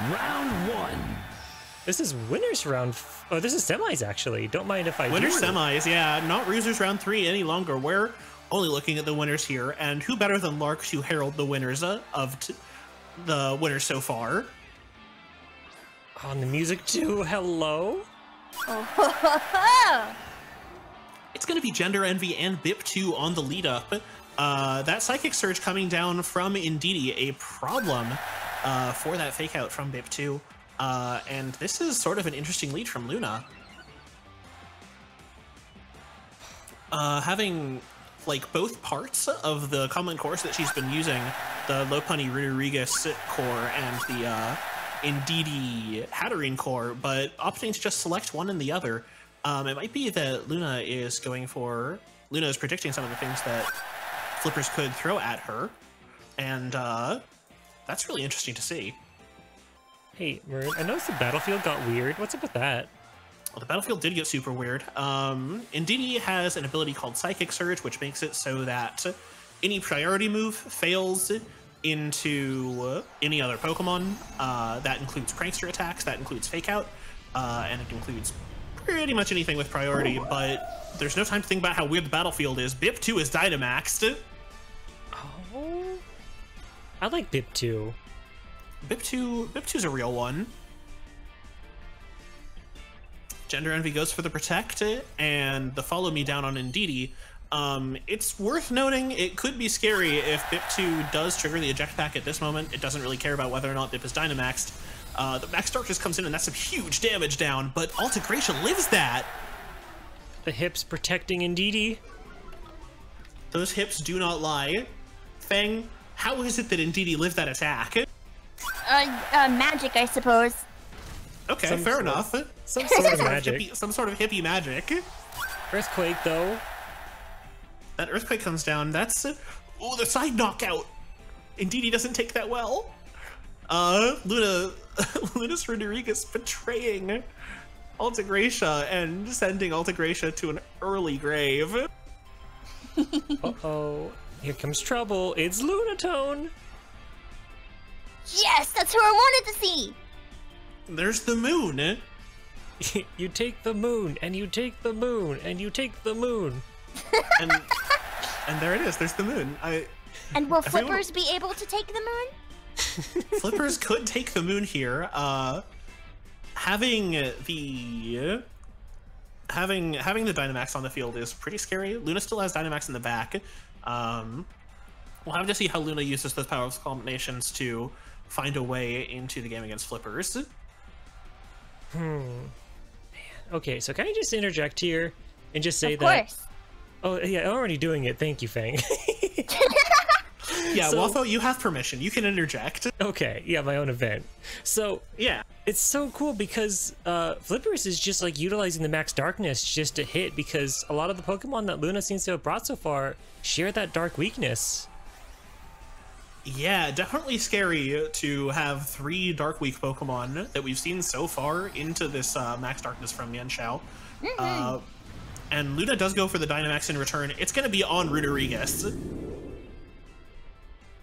Round one. This is winners round. Oh, this is semis actually. Don't mind if I do. Winners semis, yeah. Not losers round 3 any longer. We're only looking at the winners here, and who better than Lark to herald the winners of the winners so far? On the music too. Hello. Oh, It's going to be Gender Envy and BIP2 on the lead up. That Psychic Surge coming down from Indeedee, a problem for that fake out from BIP2. And this is sort of an interesting lead from Luna. Having like both parts of the common cores that she's been using, the Lopunny Rodriguez core and the Indeedee Hatterene core, but opting to just select one and the other. It might be that Luna is predicting some of the things that Flippers could throw at her, and that's really interesting to see. Hey, Maroon, I noticed the battlefield got weird. What's up with that? Well, the battlefield did get super weird. Indeedee has an ability called Psychic Surge, which makes it so that any priority move fails into any other Pokemon. That includes Prankster attacks, that includes Fake Out, and it includes pretty much anything with priority, but there's no time to think about how weird the battlefield is. BIP2 is Dynamaxed. Oh, I like BIP2. BIP2's a real one. Gender Envy goes for the Protect, and the Follow Me down on Indeedee. It's worth noting it could be scary if BIP2 does trigger the Eject Pack at this moment. It doesn't really care about whether or not BIP is Dynamaxed. The Max Darkness comes in and that's some huge damage down, but Altegration lives that! The hips protecting Indeedee. Those hips do not lie. Fang, how is it that Indeedee lived that attack? magic, I suppose. Okay, fair enough. Some sort of magic. Some sort of hippie magic. Earthquake, though. That Earthquake comes down. That's... oh, the side knockout! Indeedee doesn't take that well. Luna's Rodriguez betraying Altagracia and sending Altagracia to an early grave. Uh-oh. Here comes trouble. It's Lunatone. Yes, that's who I wanted to see. There's the moon. You take the moon, and you take the moon, and you take the moon. and there it is. There's the moon. And will Flippers be able to take the moon? Flippers could take the moon here. Having the Dynamax on the field is pretty scary. Luna still has Dynamax in the back. We'll have to see how Luna uses those power combinations to find a way into the game against Flippers. Man. Okay, so can I just interject here and just say Of course. Oh, yeah, I'm already doing it. Thank you, Fang. Yeah, So- Waffo, you have permission. You can interject. Okay, yeah, my own event. So, Yeah. it's so cool because Flippers is just like utilizing the Max Darkness just to hit, because a lot of the Pokemon that Luna seems to have brought so far share that dark weakness. Yeah, definitely scary to have 3 Dark Weak Pokemon that we've seen so far into this Max Darkness from Yanxiao. And Luna does go for the Dynamax in return. It's going to be on Rodriguez.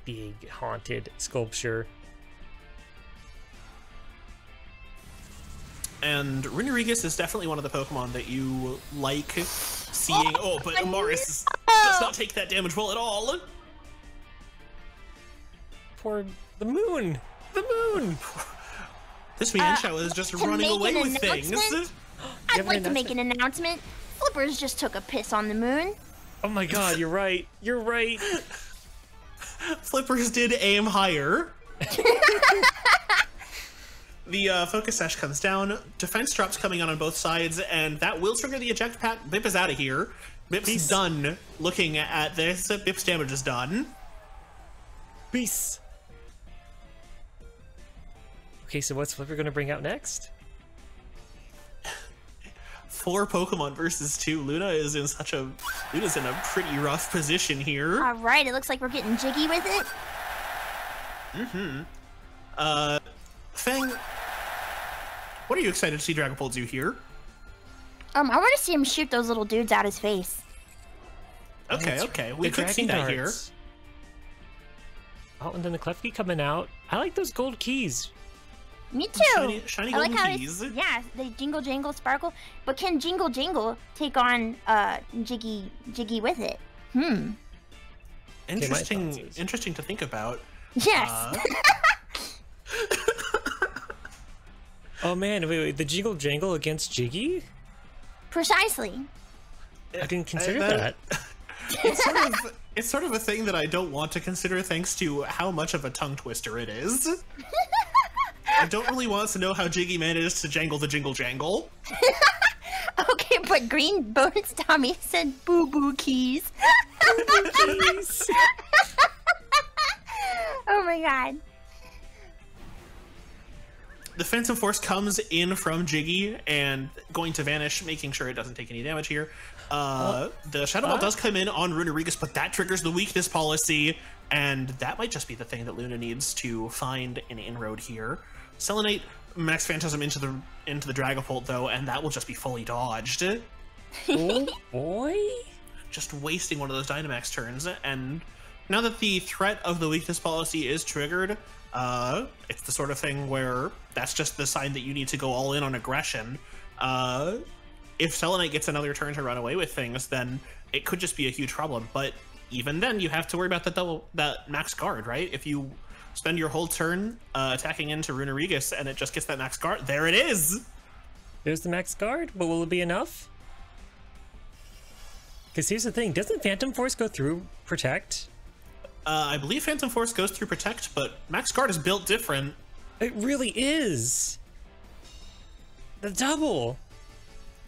Big haunted sculpture. And Rodriguez is definitely one of the Pokemon that you like seeing. Oh, but Amari does not take that damage well at all. For the moon. The moon. This Mienshao is just running away with things. I'd like to make an announcement. Flippers just took a piss on the moon. Oh my god, you're right. You're right. Flippers did aim higher. The Focus Sash comes down, defense drops coming on both sides, and that will trigger the eject pack. Bip is out of here. Bip's done looking at this. Bip's damage is done. Peace. Okay, so what's Flipper gonna bring out next? 4 Pokemon versus 2. Luna's in a pretty rough position here. All right, it looks like we're getting jiggy with it. Fang, what are you excited to see Dragapult do here? I want to see him shoot those little dudes out his face. Okay, we The could see dragon that here. darts. Oh, and then the Klefki coming out. I like those gold keys. Me too. Shiny I like golden how keys. yeah, they jingle jangle sparkle. But can jingle jangle take on Jiggy with it? Interesting to think about. Yes. Oh man, wait, the jingle jangle against Jiggy? Precisely. I didn't consider that. It's sort of a thing that I don't want to consider thanks to how much of a tongue twister it is. I don't really want to know how Jiggy manages to jangle the jingle jangle. Okay, but Green Bones Tommy said boo boo keys. Boo boo keys. Oh my god. The Phantom Force comes in from Jiggy and going to vanish, making sure it doesn't take any damage here. The Shadow Ball does come in on Runerigus, but that triggers the weakness policy, and that might just be the thing that Luna needs to find an inroad here. Selenite Max Phantasm into the Dragapult though, and that will just be fully dodged. Oh boy! Just wasting one of those Dynamax turns, and now that the threat of the weakness policy is triggered, it's the sort of thing where that's just the sign that you need to go all in on aggression. If Selenite gets another turn to run away with things, then it could just be a huge problem. But even then, you have to worry about that max guard, right? If you spend your whole turn attacking into Runerigus and it just gets that max guard, there it is! There's the max guard, but will it be enough? Because here's the thing, doesn't Phantom Force go through Protect? I believe Phantom Force goes through Protect, but max guard is built different. It really is! The double!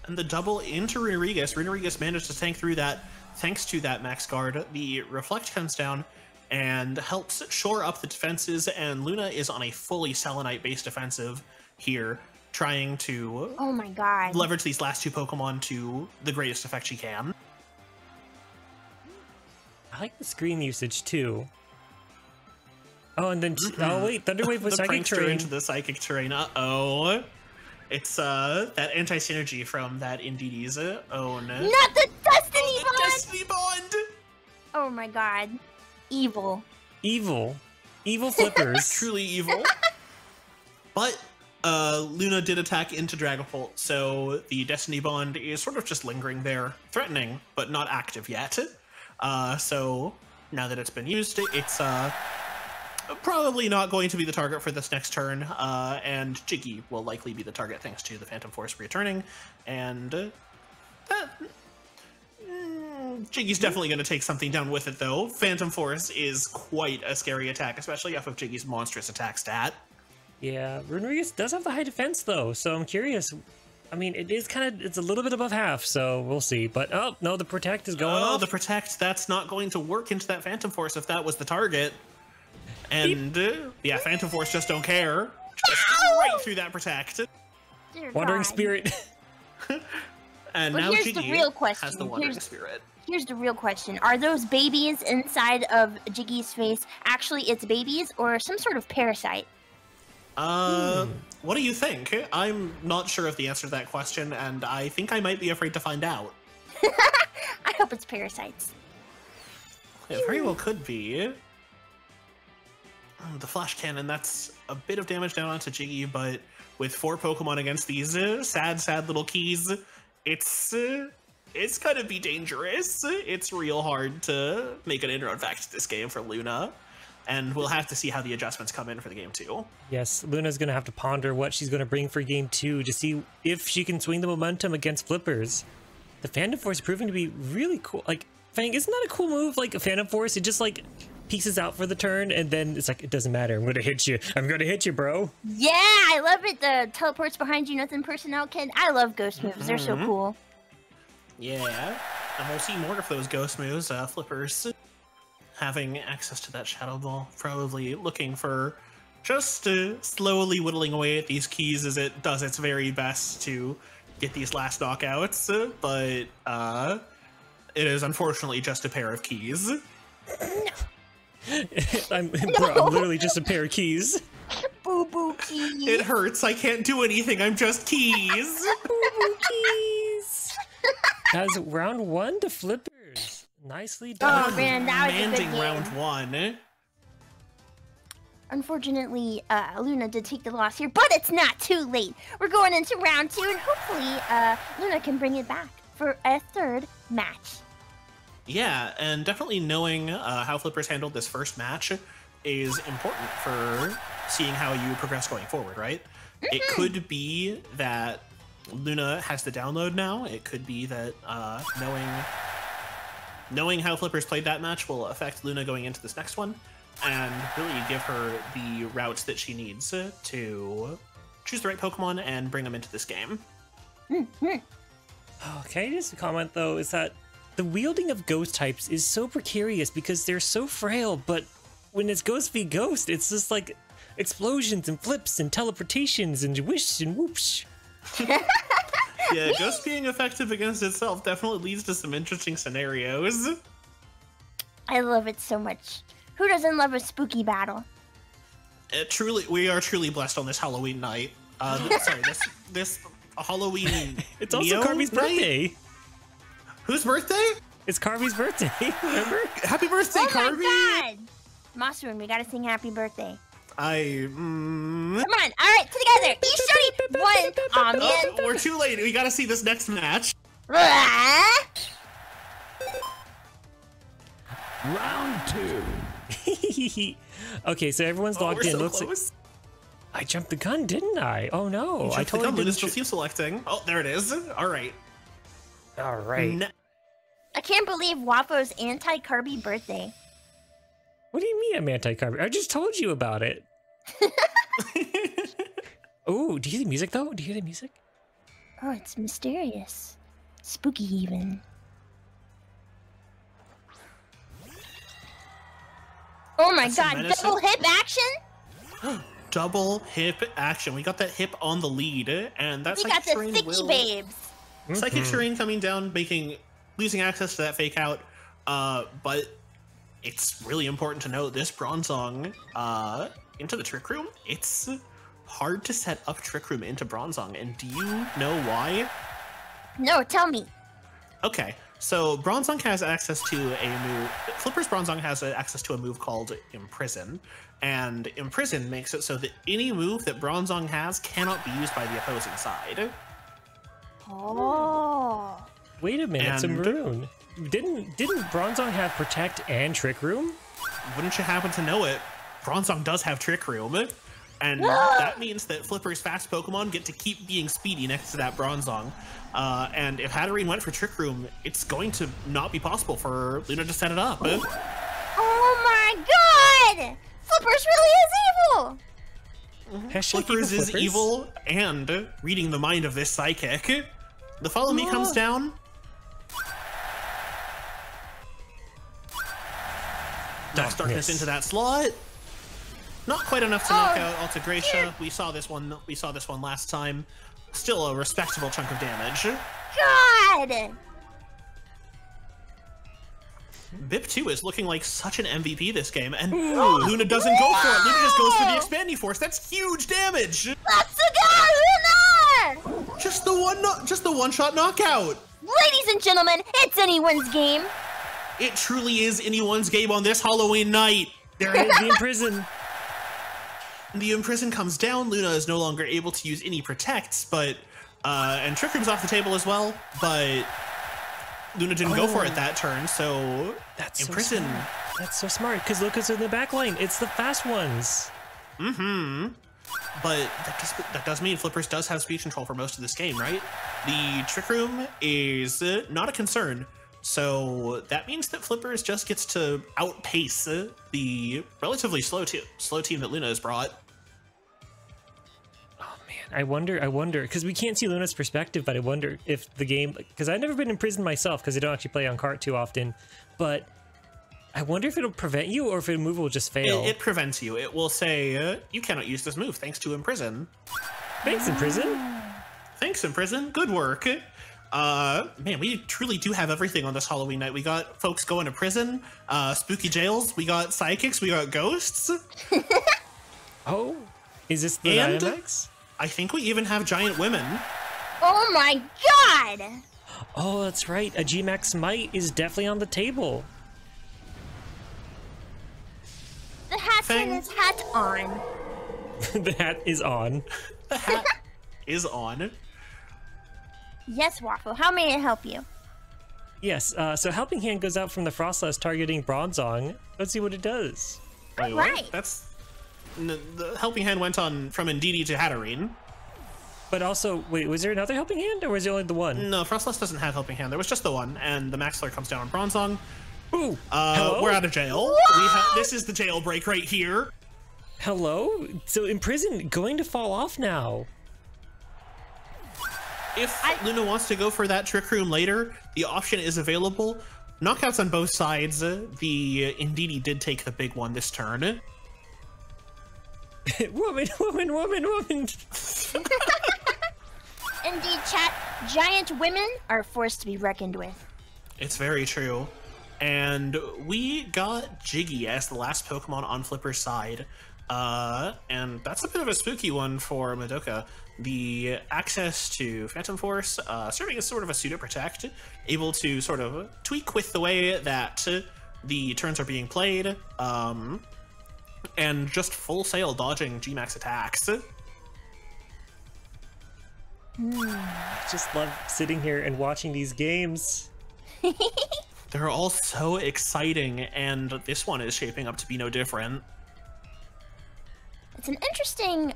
And the double into Runerigus. Runerigus managed to tank through that thanks to that max guard. The Reflect comes down and helps shore up the defenses, and Luna is on a fully Selenite-based defensive here, trying to oh my god, leverage these last two Pokemon to the greatest effect she can. I like the screen usage too. Oh, and then oh wait, Thunderwave with the Psychic prankster Terrain into the Psychic Terrain. Uh-oh. It's that anti-synergy from that Indeed's own. Not the Destiny Bond! Destiny Bond! Oh my god. Evil. Evil. Evil Flippers. Truly evil. But Luna did attack into Dragapult, so the Destiny Bond is sort of just lingering there, threatening, but not active yet. So now that it's been used, it's probably not going to be the target for this next turn, and Jiggy will likely be the target thanks to the Phantom Force returning, and Jiggy's definitely going to take something down with it though. Phantom Force is quite a scary attack, especially off of Jiggy's monstrous attack stat. Yeah, Runerigus does have the high defense though, so I'm curious. I mean, it's a little bit above half, so we'll see. But oh no, the Protect is going off. The Protect, that's not going to work into that Phantom Force if that was the target. And yeah, Phantom Force just don't care. Just right through that Protect. Dear Wandering God. Spirit. And But now here's Jiggy the real question. has the Wandering Spirit. Here's the real question. Are those babies inside of Jiggy's face actually its babies or some sort of parasite? What do you think? I'm not sure of the answer to that question, and I think I might be afraid to find out. I hope it's parasites. It very well could be. The Flash Cannon, that's a bit of damage down onto Jiggy, but with 4 Pokemon against these sad little keys, it's gonna be dangerous. It's real hard to make an inroad back to this game for Luna, and we'll have to see how the adjustments come in for the game 2. Yes, Luna's going to have to ponder what she's going to bring for game 2 to see if she can swing the momentum against Flippers. The Phantom Force proving to be really cool. Like, Fang, isn't that a cool move? Like, a Phantom Force, it just, like, pieces out for the turn, and then it's like, it doesn't matter. I'm going to hit you. I'm going to hit you, bro. Yeah, I love it. The teleports behind you, nothing personnel kid. I love ghost moves. They're so cool. Yeah, and we'll see more of those ghost moves. Flippers having access to that Shadow Ball, probably looking for just slowly whittling away at these keys as it does its very best to get these last knockouts, but it is unfortunately just a pair of keys. I'm literally just a pair of keys. Boo boo keys. It hurts, I can't do anything, I'm just keys. Boo boo keys. That's round 1 to Flippers. Nicely done. Oh man, that was a good Demanding game. round 1. Unfortunately, Luna did take the loss here, but it's not too late. We're going into round 2, and hopefully Luna can bring it back for a 3rd match. Yeah, and definitely knowing how Flippers handled this first match is important for seeing how you progress going forward, right? It could be that Luna has the download now. It could be that knowing how Flippers played that match will affect Luna going into this next one, and really give her the routes that she needs to choose the right Pokemon and bring them into this game. Okay, just a comment though, is that the wielding of ghost types is so precarious because they're so frail, but when it's ghost v ghost, it's just like explosions and flips and teleportations and whoosh and whoosh. Yeah, ghost being effective against itself definitely leads to some interesting scenarios. I love it so much. Who doesn't love a spooky battle? We are truly blessed on this Halloween night. This Halloween. It's also Carby's birthday. Whose birthday? It's Carby's birthday. Remember? Happy birthday, Carby! Oh my god! Mossroom, we gotta sing happy birthday. Come on, alright, together! Each shorty! One! Aw, man! We're too late, we gotta see this next match. Round 2. Okay, so everyone's logged in. So Looks close. like I jumped the gun, didn't I? Oh no, I totally Luna didn't. still keeps selecting. Oh, there it is. Alright. Alright. I can't believe Wapo's anti-Carby birthday. What do you mean I'm anti-Carby? I just told you about it. Oh, do you hear the music though? Do you hear the music? Oh, it's mysterious. Spooky even. Oh my god, menacing. double hip action? Double hip action. We got that hip on the lead, and that's We got the thicky babes. Psychic Terrain coming down, losing access to that fake out. But it's really important to note this Bronzong into the Trick Room. It's hard to set up Trick Room into Bronzong, and do you know why? No, tell me. Okay, so Bronzong has access to a move. Flipper's Bronzong has access to a move called Imprison, and Imprison makes it so that any move that Bronzong has cannot be used by the opposing side. Oh. Wait a minute, so And- Maroon. Didn't Bronzong have Protect and Trick Room? Wouldn't you happen to know it? Bronzong does have Trick Room, and that means that Flipper's fast Pokemon get to keep being speedy next to that Bronzong. And if Hatterene went for Trick Room, it's going to not be possible for Luna to set it up. Oh my god! Flippers really is evil! Hashtag Flippers is Flippers. evil and reading the mind of this psychic. The Follow Me comes down. Dark Darkness miss. into that slot. Not quite enough to knock out Alta Gracia. We saw this one last time. Still a respectable chunk of damage. God! Bip 2 is looking like such an MVP this game, and Luna doesn't go for it. Luna just goes for the Expanding Force. That's huge damage. Let's go, Luna! Just the one-shot knockout. Ladies and gentlemen, it's anyone's game. It truly is anyone's game on this Halloween night. There it is, the Imprison. The Imprison comes down. Luna is no longer able to use any protects, but and Trick Room's off the table as well. But Luna didn't go for it that turn, so That's Imprison. So smart. That's so smart, because Lucas in the back line. It's the fast ones. But that does mean Flippers does have speed control for most of this game, right? The Trick Room is not a concern. So that means that Flippers just gets to outpace the relatively slow team that Luna has brought. Oh man, I wonder, because we can't see Luna's perspective, but I wonder if the game, because I've never been imprisoned myself, because I don't actually play on cart too often, but I wonder if it'll prevent you or if a move will just fail. It prevents you. It will say, you cannot use this move thanks to Imprison. Thanks, Imprison. Thanks, Imprison. Good work. Man, we truly do have everything on this Halloween night. We got folks going to prison, spooky jails, we got psychics, we got ghosts. Oh, is this the And- Dynamax? I think we even have giant women. Oh my god! Oh, that's right. A G-Max Might is definitely on the table. That has Fang? his hat on. The hat is on. The hat is on. Yes, Waffle. How may I help you? Yes, so Helping Hand goes out from the Frostless targeting Bronzong. Let's see what it does. Wait, Right. what? That's... The Helping Hand went on from Indeedee to Hatterene. But also, wait, was there another Helping Hand, or was it only the one? No, Frostless doesn't have Helping Hand. There was just the one, and the Max Flare comes down on Bronzong. Ooh, hello? We're out of jail. This is the jailbreak right here. Hello? So Imprison going to fall off now. If Luna wants to go for that Trick Room later, the option is available. Knockouts on both sides. The Indeedee did take the big one this turn. Woman. Indeed, chat. Giant women are a force to be reckoned with. It's very true. And we got Jiggy as the last Pokemon on Flipper's side. And that's a bit of a spooky one for Madoka. The access to Phantom Force, serving as sort of a pseudo protect, able to sort of tweak with the way that the turns are being played, and just full sail dodging G-Max attacks. I just love sitting here and watching these games. They're all so exciting, and this one is shaping up to be no different. It's an interesting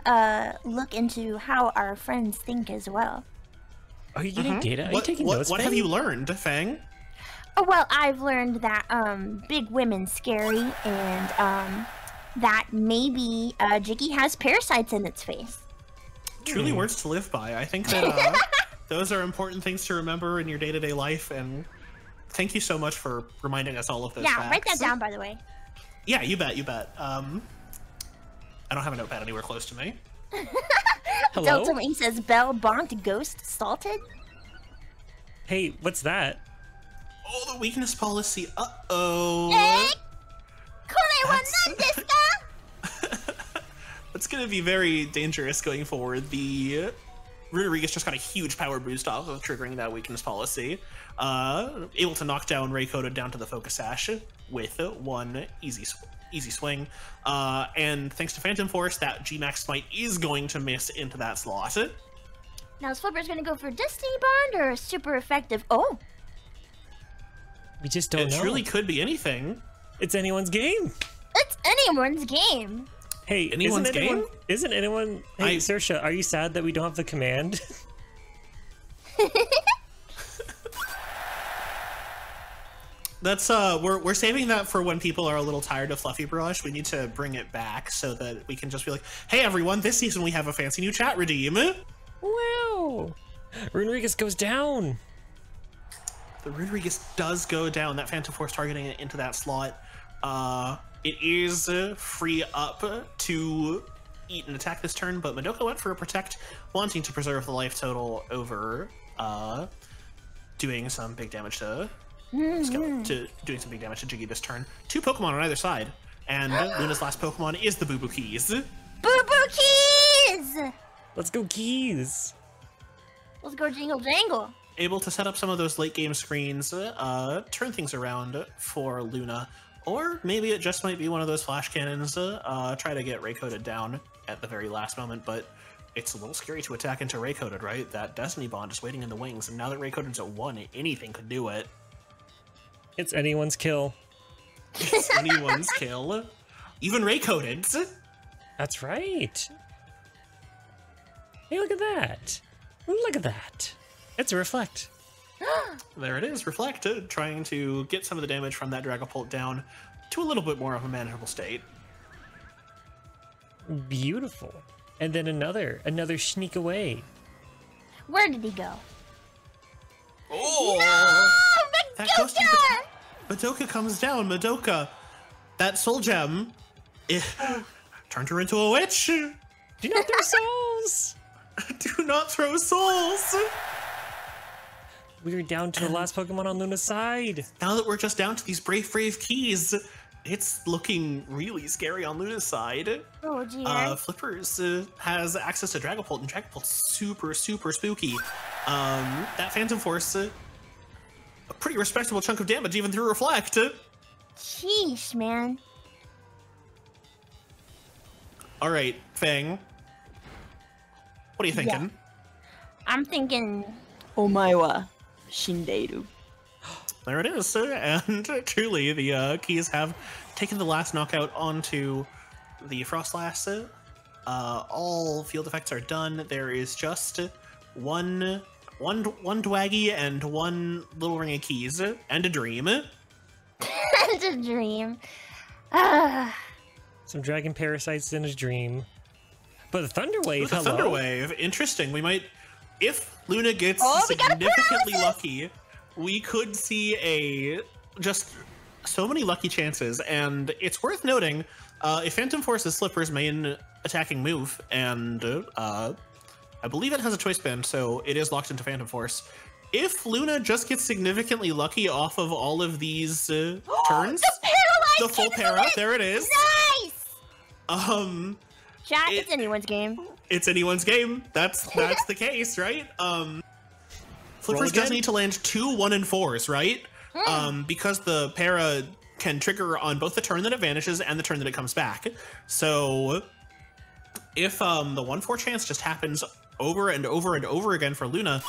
look into how our friends think as well. Are you getting data? Are you taking notes? What Fang? have you learned, Fang? Oh, well, I've learned that big women's scary, and that maybe Jiggy has parasites in its face. Truly words to live by. I think that those are important things to remember in your day-to-day life, and thank you so much for reminding us all of those facts. Write that down, by the way. Yeah, you bet, you bet. I don't have a notepad anywhere close to me. Hello? Delta Wing says, Bell bonked ghost salted. Hey, what's that? Oh, the weakness policy. Uh-oh. Eh? Kore wa nan desu ka? That's going to be very dangerous going forward. The Rodriguez just got a huge power boost off of triggering that weakness policy. Able to knock down Rayquaza down to the Focus Sash with one easy swing. And thanks to Phantom Force, that G-Max Smite is going to miss into that slot. Now, is Flipper's gonna go for Destiny Bond or super effective? Oh, We just don't know. It truly could be anything. It's anyone's game. it's anyone's game. Hey, Anyone's game? Isn't anyone... Hey, Saoirse, are you sad that we don't have the command? That's we're saving that for when people are a little tired of Fluffy Brush. We need to bring it back so that we can just be like, hey everyone, this season we have a fancy new chat redeem. Wow. Rodriguez goes down. The Rodriguez does go down, that Phantom Force targeting it into that slot. It is free up to eat and attack this turn, but Madoka went for a protect, wanting to preserve the life total over doing some big damage to doing some big damage to Jiggy this turn. Two Pokemon on either side, and Luna's last Pokemon is the Boo Boo Keys. Boo Boo Keys! Let's go Keys. Let's go jingle jangle. Able to set up some of those late game screens, turn things around for Luna, or maybe it just might be one of those flash cannons, try to get Rayquaza down at the very last moment, but it's a little scary to attack into Rayquaza, right? That Destiny Bond is waiting in the wings, and now that Rayquaza's at 1, anything could do it. It's anyone's kill. It's anyone's kill. Even Rayquaza's. That's right. Hey, look at that. Look at that. It's a Reflect. There it is, Reflected, trying to get some of the damage from that Dragapult down to a little bit more of a manageable state. Beautiful. And then another sneak away. Where did he go? Oh! No! That goes to Madoka comes down. Madoka, that Soul Gem, turned her into a witch. Do not throw souls! Do not throw souls! We were down to the last Pokemon on Luna's side. Now that we're just down to these brave keys, it's looking really scary on Luna's side. Oh, dear. Flippers has access to Dragapult, and Dragapult's super spooky. That Phantom Force, a pretty respectable chunk of damage even through Reflect. Sheesh, man. All right, Fang. What are you thinking? Yeah. I'm thinking, Omae Shindeiru. There it is, and truly the keys have taken the last knockout onto the Frostlass. All field effects are done. There is just one Dwaggy and one little ring of keys and a dream. And a dream. Some dragon parasites in his dream. But the Thunder Wave, The Thunder Wave, interesting. We might, if Luna gets we got a significantly paralysis! lucky, we could see just so many lucky chances. And it's worth noting, if Phantom Force is Slipper's main attacking move, and I believe it has a choice band, so it is locked into Phantom Force. If Luna just gets significantly lucky off of all of these turns, the full para, there it is. Nice! Chat, it's anyone's game. It's anyone's game. That's the case, right? Flippers does need to land 2 1 and 4s, right? Because the para can trigger on both the turn that it vanishes and the turn that it comes back. So if the 1-4 chance just happens over and over and over again for Luna,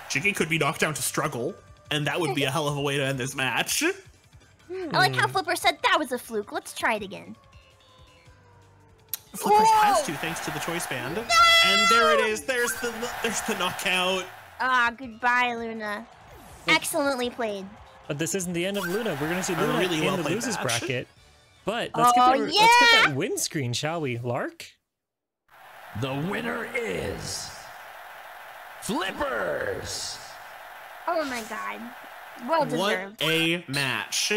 Jiggy could be knocked down to struggle, and that would be a hell of a way to end this match. I like how Flipper said that was a fluke. Let's try it again. Flippers has to, thanks to the choice band. No! And there it is. There's the knockout. Ah, goodbye, Luna. Excellently played. But this isn't the end of Luna. We're going to see Luna really in the well-played losers match. bracket. But let's get that win screen, shall we? Lark? The winner is Flippers. Oh my god. Well deserved. What a match.